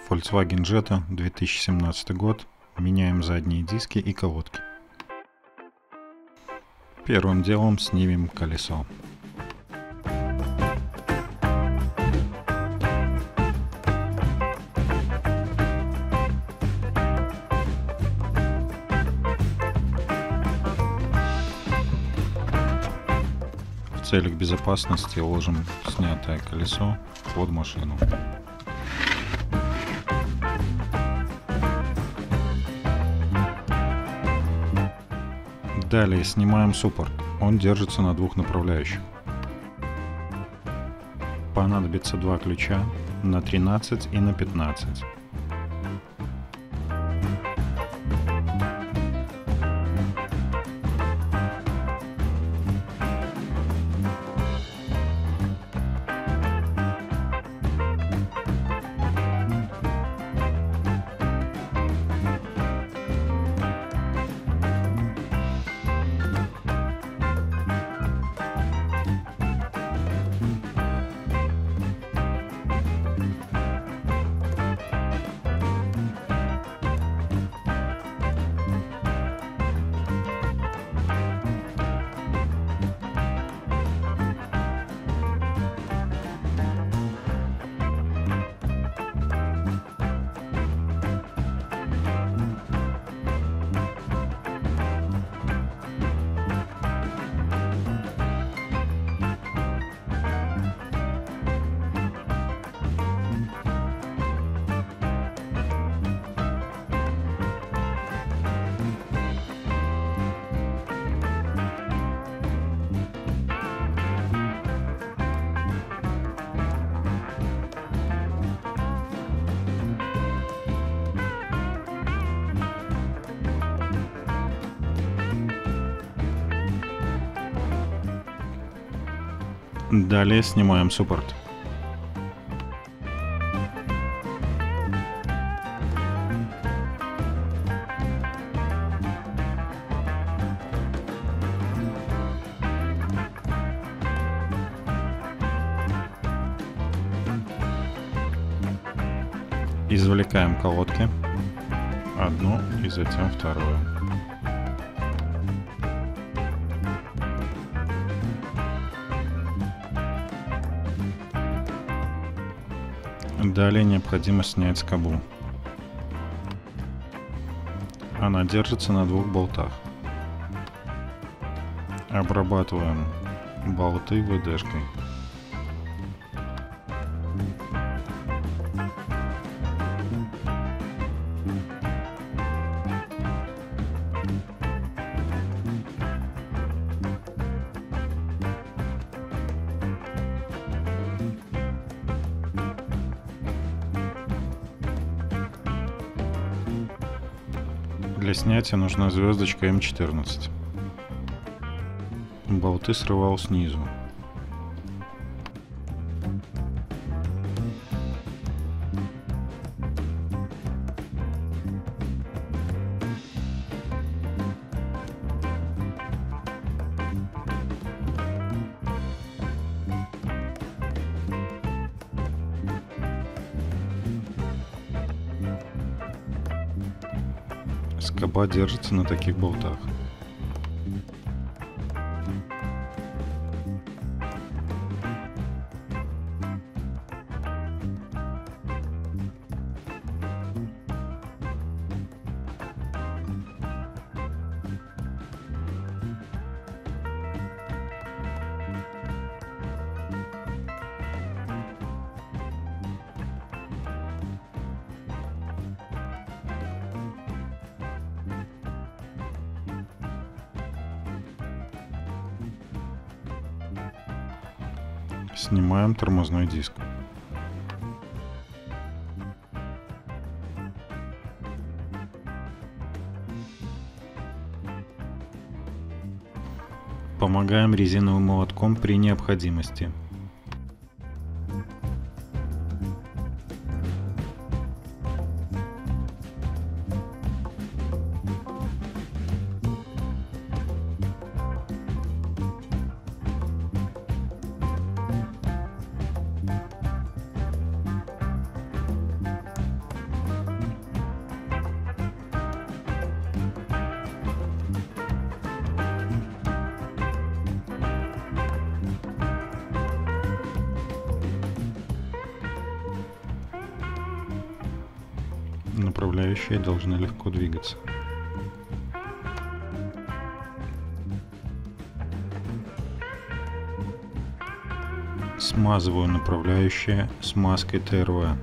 Volkswagen Jetta, 2017 год. Меняем задние диски и колодки. Первым делом снимем колесо. В целях безопасности ложим снятое колесо под машину. Далее снимаем суппорт. Он держится на двух направляющих. Понадобится два ключа на 13 и на 15. Далее снимаем суппорт. Извлекаем колодки, одну и затем вторую. Далее необходимо снять скобу. Она держится на двух болтах. Обрабатываем болты ВДшкой. Для снятия нужна звездочка М14. Болты срывал снизу. Скоба держится на таких болтах. Снимаем тормозной диск. Помогаем резиновым молотком при необходимости. Направляющие должны легко двигаться. Смазываю направляющие смазкой ТРВ.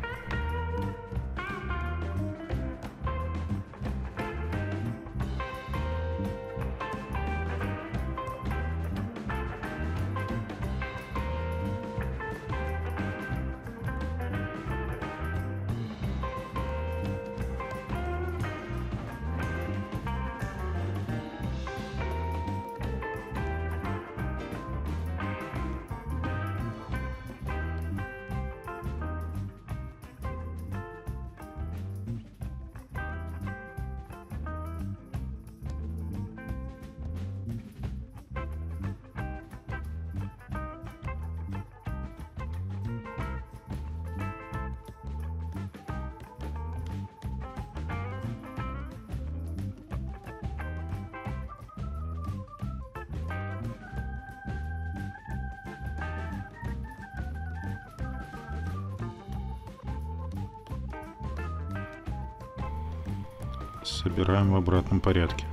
Собираем в обратном порядке.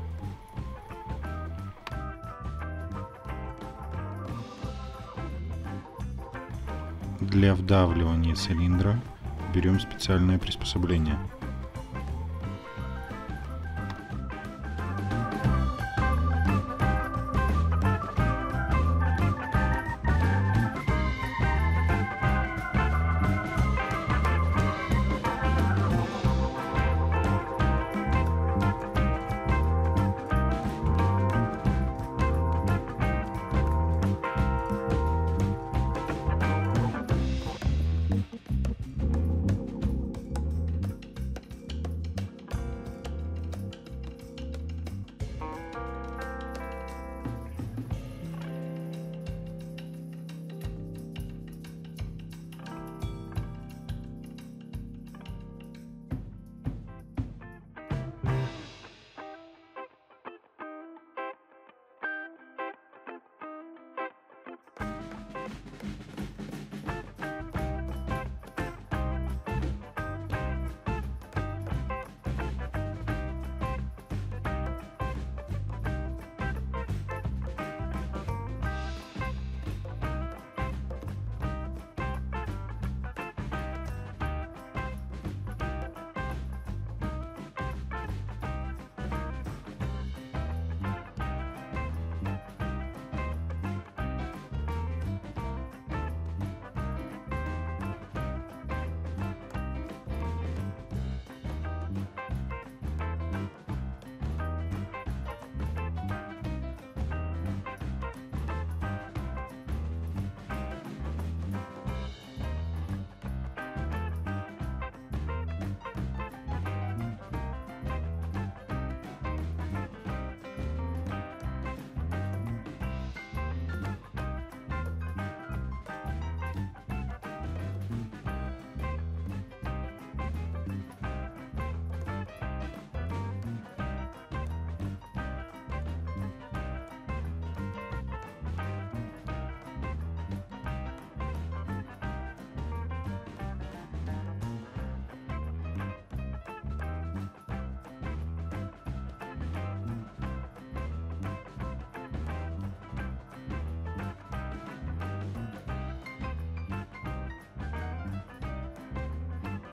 Для вдавливания цилиндра берем специальное приспособление.